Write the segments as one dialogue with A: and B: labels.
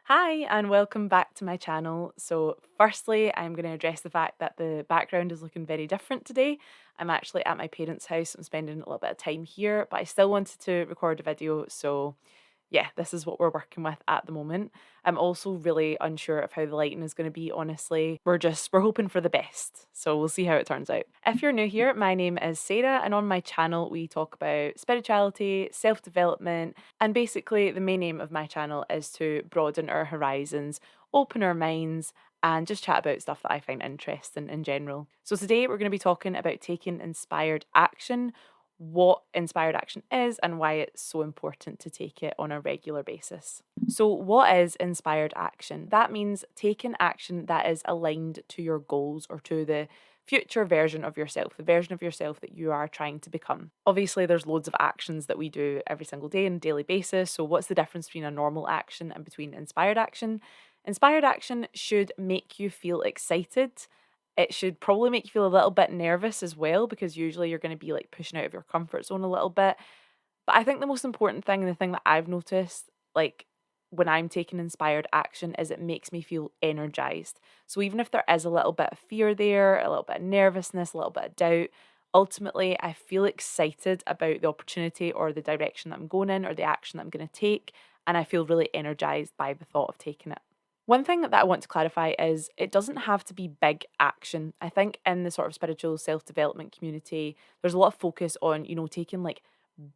A: Hi, and welcome back to my channel. So, firstly, I'm going to address the fact that the background is looking very different today. I'm actually at my parents' house. I'm spending a little bit of time here, but I still wanted to record a video. So, yeah, this is what we're working with at the moment. I'm also really unsure of how the lighting is going to be, honestly. We're hoping for the best. So we'll see how it turns out. If you're new here, my name is Sarah, and on my channel we talk about spirituality, self-development, and basically the main aim of my channel is to broaden our horizons, open our minds, and just chat about stuff that I find interesting in general. So today we're going to be talking about taking inspired action, what inspired action is and why it's so important to take it on a regular basis. So, what is inspired action? That means taking action that is aligned to your goals or to the future version of yourself, the version of yourself that you are trying to become. Obviously, there's loads of actions that we do every single day on a daily basis. So, what's the difference between a normal action and between inspired action? Inspired action should make you feel excited. It should probably make you feel a little bit nervous as well, because usually you're going to be like pushing out of your comfort zone a little bit. But I think the most important thing, and the thing that I've noticed, like when I'm taking inspired action, is it makes me feel energized. So even if there is a little bit of fear there, a little bit of nervousness, a little bit of doubt, ultimately I feel excited about the opportunity or the direction that I'm going in or the action that I'm going to take. And I feel really energized by the thought of taking it. One thing that I want to clarify is it doesn't have to be big action. I think in the sort of spiritual self-development community, there's a lot of focus on, taking like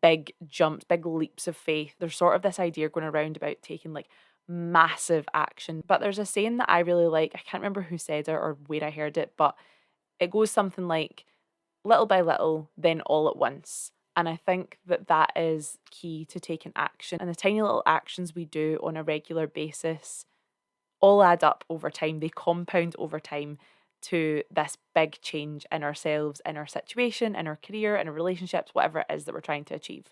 A: big jumps, big leaps of faith. There's sort of this idea going around about taking like massive action. But there's a saying that I really like. I can't remember who said it or where I heard it, but it goes something like little by little, then all at once. And I think that that is key to taking action. And the tiny little actions we do on a regular basis all add up over time. They compound over time to this big change in ourselves, in our situation, in our career, in our relationships, whatever it is that we're trying to achieve.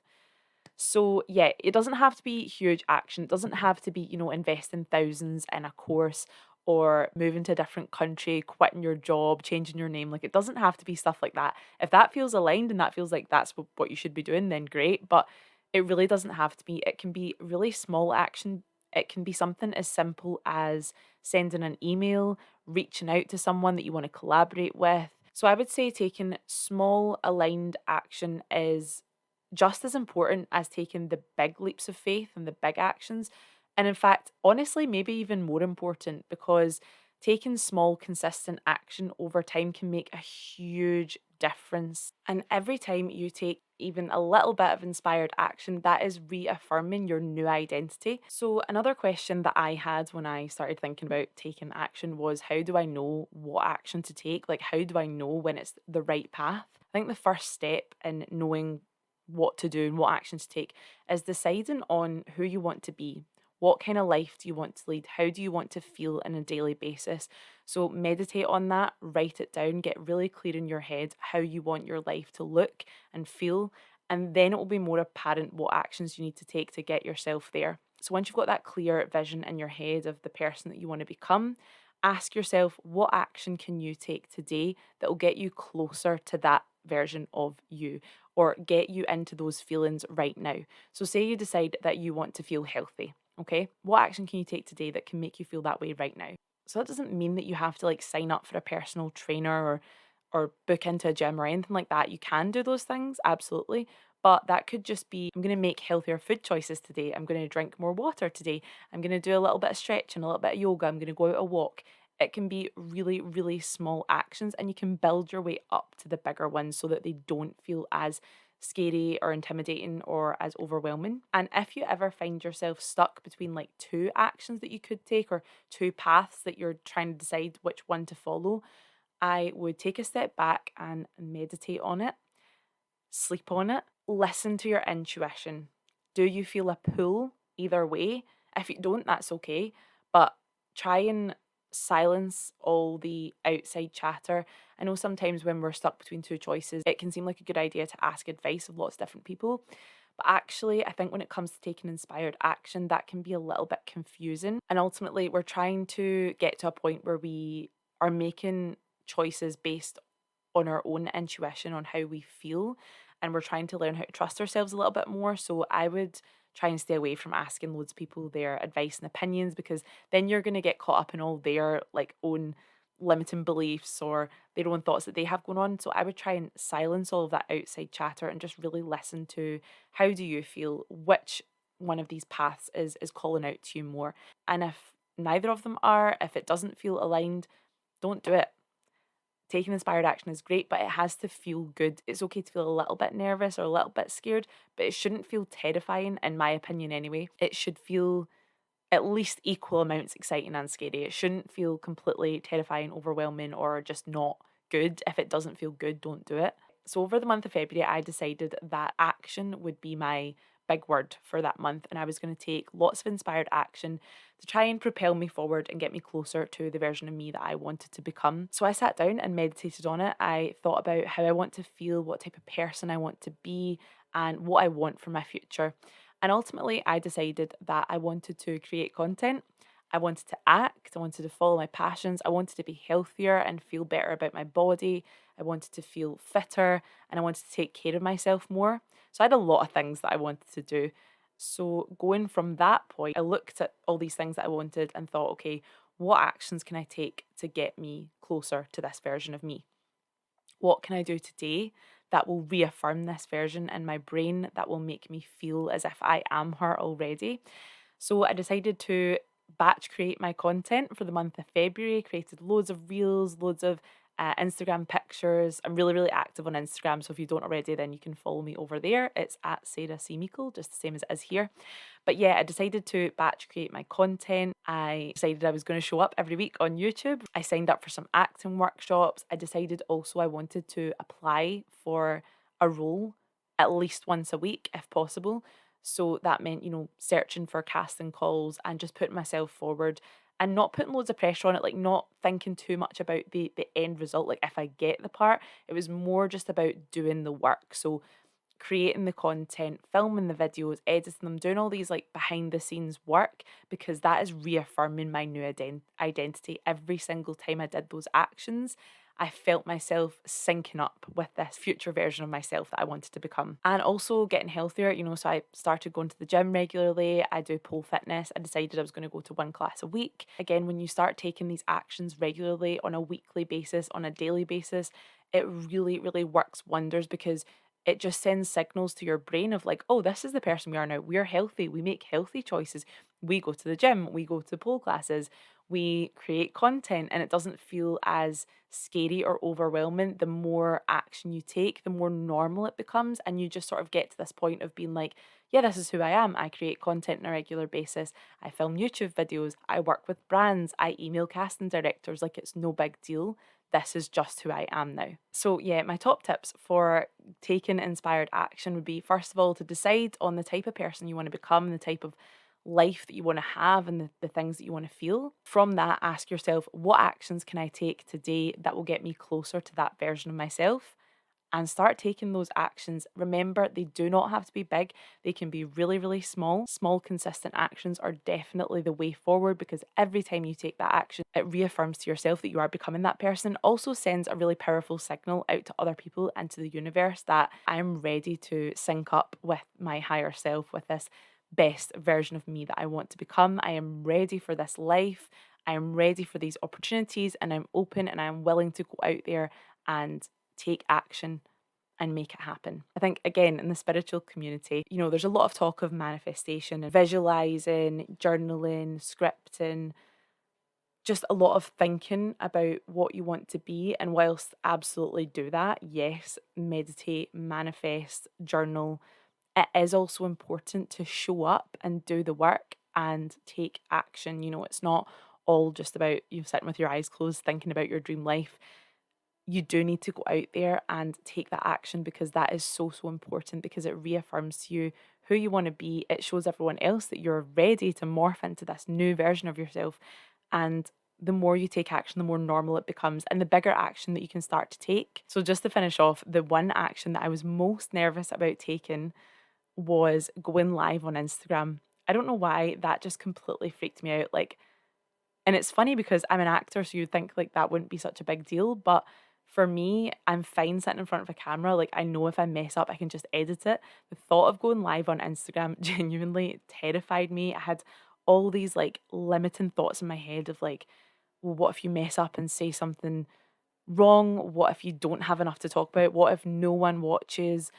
A: So, yeah, it doesn't have to be huge action. It doesn't have to be, investing thousands in a course or moving to a different country, quitting your job, changing your name. Like, it doesn't have to be stuff like that. If that feels aligned and that feels like that's what you should be doing, then great. But it really doesn't have to be. It can be really small action. It can be something as simple as sending an email, reaching out to someone that you want to collaborate with. So I would say taking small aligned action is just as important as taking the big leaps of faith and the big actions. And in fact, honestly, maybe even more important, because taking small, consistent action over time can make a huge difference. And every time you take even a little bit of inspired action, that is reaffirming your new identity. So, another question that I had when I started thinking about taking action was, how do I know what action to take? Like, how do I know when it's the right path? I think the first step in knowing what to do and what action to take is deciding on who you want to be. What kind of life do you want to lead? How do you want to feel on a daily basis? So, meditate on that, write it down, get really clear in your head how you want your life to look and feel. And then it will be more apparent what actions you need to take to get yourself there. So, once you've got that clear vision in your head of the person that you want to become, ask yourself, what action can you take today that will get you closer to that version of you or get you into those feelings right now? So, say you decide that you want to feel healthy. Okay, what action can you take today that can make you feel that way right now? So that doesn't mean that you have to like sign up for a personal trainer or book into a gym or anything like that. You can do those things, absolutely. But that could just be, I'm going to make healthier food choices today. I'm going to drink more water today. I'm going to do a little bit of stretching, a little bit of yoga. I'm going to go out a walk. It can be really, really small actions, and you can build your way up to the bigger ones so that they don't feel as scary or intimidating or as overwhelming. And if you ever find yourself stuck between like two actions that you could take or two paths that you're trying to decide which one to follow, I would take a step back and meditate on it, sleep on it, listen to your intuition. Do you feel a pull either way? If you don't, that's okay. But try and silence all the outside chatter. I know sometimes when we're stuck between two choices, it can seem like a good idea to ask advice of lots of different people. But actually, I think when it comes to taking inspired action, that can be a little bit confusing. And ultimately, we're trying to get to a point where we are making choices based on our own intuition, on how we feel, and we're trying to learn how to trust ourselves a little bit more. So I would try and stay away from asking loads of people their advice and opinions, because then you're going to get caught up in all their like own limiting beliefs or their own thoughts that they have going on. So I would try and silence all of that outside chatter and just really listen to, how do you feel? Which one of these paths is calling out to you more? And if neither of them are, if it doesn't feel aligned, don't do it. Taking inspired action is great, but it has to feel good. It's okay to feel a little bit nervous or a little bit scared, but it shouldn't feel terrifying, in my opinion anyway. It should feel at least equal amounts exciting and scary. It shouldn't feel completely terrifying, overwhelming, or just not good. If it doesn't feel good, don't do it. So over the month of February, I decided that action would be my big word for that month, and I was going to take lots of inspired action to try and propel me forward and get me closer to the version of me that I wanted to become. So I sat down and meditated on it. I thought about how I want to feel, what type of person I want to be, and what I want for my future. And ultimately, I decided that I wanted to create content. I wanted to act. I wanted to follow my passions. I wanted to be healthier and feel better about my body. I wanted to feel fitter and I wanted to take care of myself more. So I had a lot of things that I wanted to do. So going from that point, I looked at all these things that I wanted and thought, okay, what actions can I take to get me closer to this version of me? What can I do today that will reaffirm this version in my brain, that will make me feel as if I am her already? So I decided to batch create my content for the month of February, created loads of reels, loads of Instagram pictures. I'm really, really active on Instagram. So if you don't already, then you can follow me over there. It's at Sarah C. Meikle, just the same as it is here. But yeah, I decided to batch create my content. I decided I was going to show up every week on YouTube. I signed up for some acting workshops. I decided also I wanted to apply for a role at least once a week if possible. So that meant, searching for casting calls and just putting myself forward and not putting loads of pressure on it, like not thinking too much about the end result, like if I get the part. It was more just about doing the work. So creating the content, filming the videos, editing them, doing all these like behind the scenes work, because that is reaffirming my new identity. Every single time I did those actions, I felt myself syncing up with this future version of myself that I wanted to become. And also getting healthier, so I started going to the gym regularly. I do pole fitness. I decided I was going to go to one class a week. Again, when you start taking these actions regularly on a weekly basis, on a daily basis, it really, really works wonders, because it just sends signals to your brain of like, oh, this is the person we are now. We're healthy. We make healthy choices. We go to the gym. We go to pole classes. We create content, and it doesn't feel as scary or overwhelming. The more action you take, the more normal it becomes. And you just sort of get to this point of being like, yeah, this is who I am. I create content on a regular basis. I film YouTube videos. I work with brands. I email casting directors. Like, it's no big deal. This is just who I am now. So yeah, my top tips for taking inspired action would be, first of all, to decide on the type of person you want to become, the type of life that you want to have, and the things that you want to feel. From that, ask yourself, what actions can I take today that will get me closer to that version of myself? And start taking those actions. Remember, they do not have to be big. They can be really, really small. Small, consistent actions are definitely the way forward, because every time you take that action, it reaffirms to yourself that you are becoming that person. Also sends a really powerful signal out to other people and to the universe that I'm ready to sync up with my higher self, with this best version of me that I want to become. I am ready for this life. I am ready for these opportunities, and I'm open and I'm willing to go out there and take action and make it happen. I think, again, in the spiritual community, there's a lot of talk of manifestation and visualizing, journaling, scripting, just a lot of thinking about what you want to be. And whilst absolutely do that, yes, meditate, manifest, journal, it is also important to show up and do the work and take action. It's not all just about you sitting with your eyes closed thinking about your dream life. You do need to go out there and take that action, because that is so, so important, because it reaffirms to you who you want to be. It shows everyone else that you're ready to morph into this new version of yourself. And the more you take action, the more normal it becomes, and the bigger action that you can start to take. So just to finish off, the one action that I was most nervous about taking was going live on Instagram. I don't know why, that just completely freaked me out. And it's funny because I'm an actor, so you'd think like that wouldn't be such a big deal, but For me, I'm fine sitting in front of a camera. Like, I know if I mess up, I can just edit it. The thought of going live on Instagram genuinely terrified me. I had all these like limiting thoughts in my head of like, well, what if you mess up and say something wrong? What if you don't have enough to talk about? What if no one watches?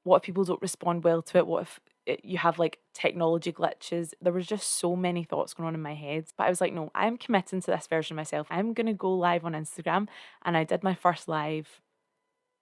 A: What if people don't respond well to it? What if you have like technology glitches? There was just so many thoughts going on in my head. But I was like, no, I'm committing to this version of myself. I'm going to go live on Instagram. And I did my first live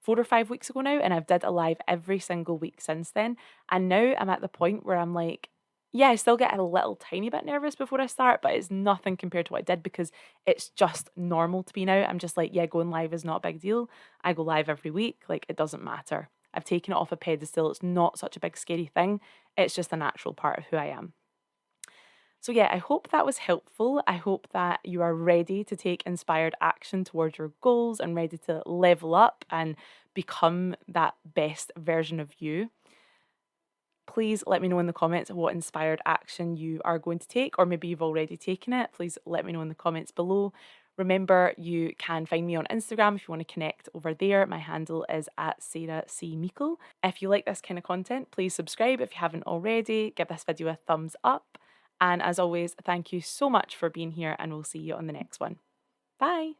A: 4 or 5 weeks ago now. And I've did a live every single week since then. And now I'm at the point where I'm like, yeah, I still get a little tiny bit nervous before I start, but it's nothing compared to what I did because it's just normal to be now. I'm just like, yeah, going live is not a big deal. I go live every week. Like, it doesn't matter. I've taken it off a pedestal. It's not such a big scary thing. It's just a natural part of who I am. So, yeah, I hope that was helpful. I hope that you are ready to take inspired action towards your goals and ready to level up and become that best version of you. Please let me know in the comments what inspired action you are going to take, or maybe you've already taken it. Please let me know in the comments below. Remember, you can find me on Instagram if you want to connect over there. My handle is at Sarah C. Meikle. If you like this kind of content, please subscribe if you haven't already. Give this video a thumbs up. And as always, thank you so much for being here, and we'll see you on the next one. Bye.